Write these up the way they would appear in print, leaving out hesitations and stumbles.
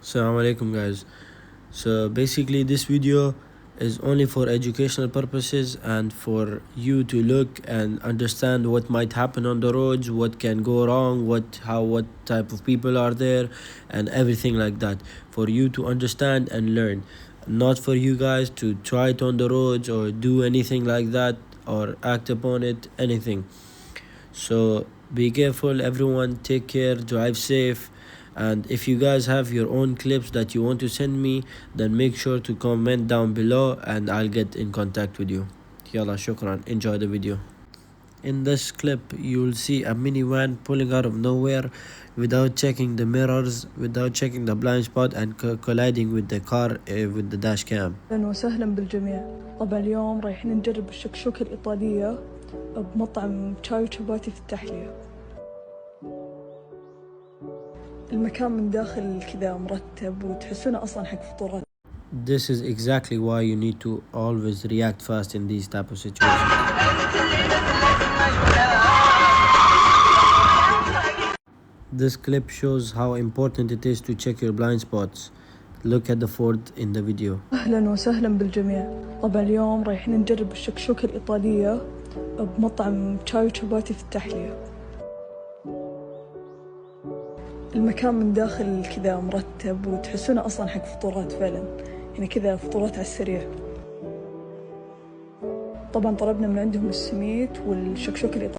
Assalamu alaikum guys. So basically this video is only for educational purposes and for you to look and understand what might happen on the roads, what can go wrong, what type of people are there, and everything like that, for you to understand and learn, not for you guys to try it on the roads or do anything like that or act upon it, anything. So be careful everyone, take care, drive safe. And if you guys have your own clips that you want to send me, then make sure to comment down below and I'll get in contact with you. Yalla, shukran, enjoy the video. In this clip you'll see a minivan pulling out of nowhere without checking the mirrors, without checking the blind spot, and colliding with the car with the dash cam. اهلا وسهلا بالجميع. طبعا اليوم رايحين نجرب الشكشوكة الإيطالية بمطعم شاي وشباتي في التحلية. المكان من داخل كذا مرتب وتحسونه أصلا حق فطورات. This is exactly why you need to always react fast in these type of situations. This clip shows how important it is to check your blind spots. Look at the Ford in the video. أهلا وسهلا بالجميع. طبعا اليوم رايحين نجرب الشكشوكة الإيطالية بمطعم شاي وشباتي في التحلية. المكان من داخل كذا مرتب وتحسونه أصلا حق فطورات فعلا، يعني كذا فطورات على السريع. طبعا طلبنا من عندهم السميت والشكشوكة الإيطالية.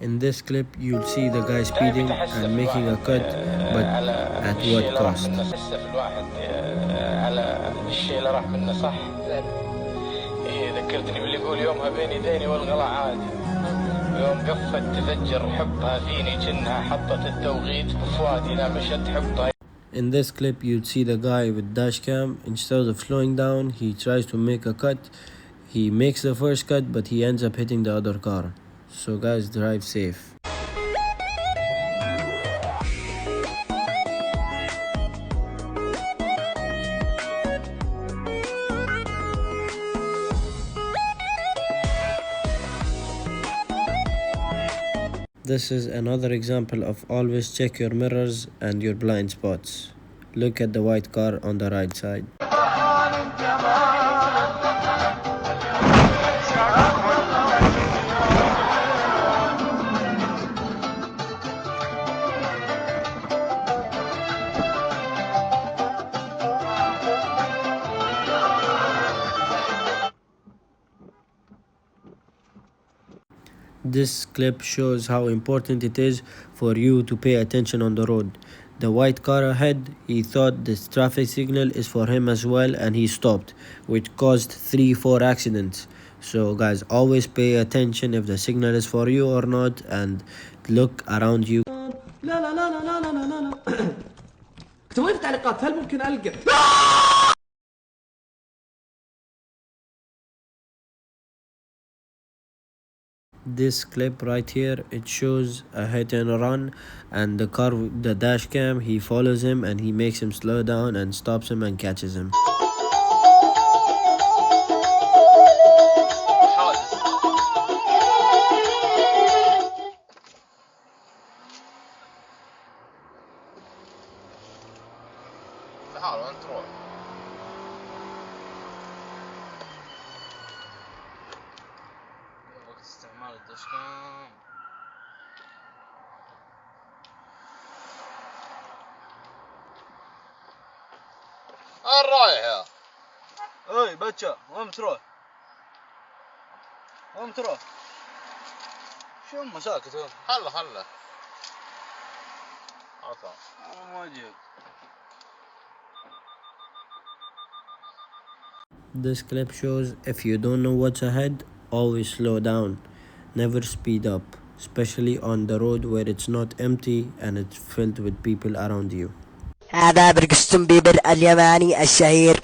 In this clip you'll see the guy speeding and making a cut, but at what cost? الواحد على الشيء اللي راح منه صح. ذكرتني باللي يقول يومها بين يديني والغلا عادي، يوم قفت تفجر حبها فيني جنها حطت التوقيت بفؤادي لا مشت حبها. In this clip you'll see the guy with dashcam. Instead of slowing down, he tries to make a cut. He makes the first cut, but he ends up hitting the other car. So guys, drive safe. This is another example of always check your mirrors and your blind spots. Look at the white car on the right side. This clip shows how important it is for you to pay attention on the road. The white car ahead, he thought this traffic signal is for him as well and he stopped, which caused 3-4 accidents. So guys, always pay attention if the signal is for you or not, and look around you. لا لا لا لا لا لا لا لا اكتبوا لي في التعليقات هل ممكن ألقى. This clip right here, it shows a hit and run, and the car with the dash cam, he follows him and he makes him slow down and stops him and catches him. استعمال الدشكام. وين رايح يا؟ اي بچا وين بتروح؟ وين بتروح؟ شو امه ساكت هون؟ حله عطا انا ما اجيك. This clip shows if you don't know what's ahead, always slow down. Never speed up, especially on the road where it's not empty and it's filled with people around you. هذا برقصتم بيبر اليماني الشهير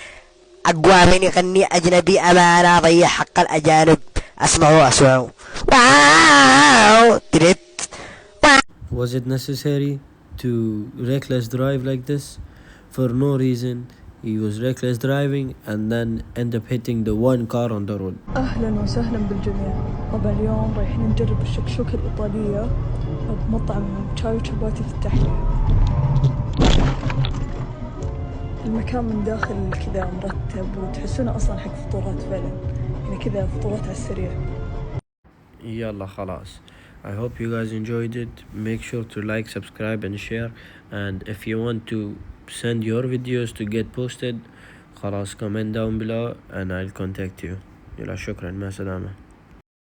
أقوى من يغني أجنبي أمانة ضيع حق الأجانب. أسمعوا واو تريت. Was it necessary to reckless drive like this? For no reason. He was reckless driving and then end up hitting the one car on the road. أهلا وسهلا بالجميع. طبعا اليوم رايحين نجرب الشكشوكة الإيطالية بمطعم شاي وشباتي في التحلية. المكان من داخل كذا مرتب وتحسونه أصلا حق فطورات فعلا، يعني كذا فطورات على السريع. يلا خلاص. I hope you guys enjoyed it. Make sure to like, subscribe and share, and if you want to send your videos to get posted, خلاص comment down below and I'll contact you. يلا شكرا، مع السلامة.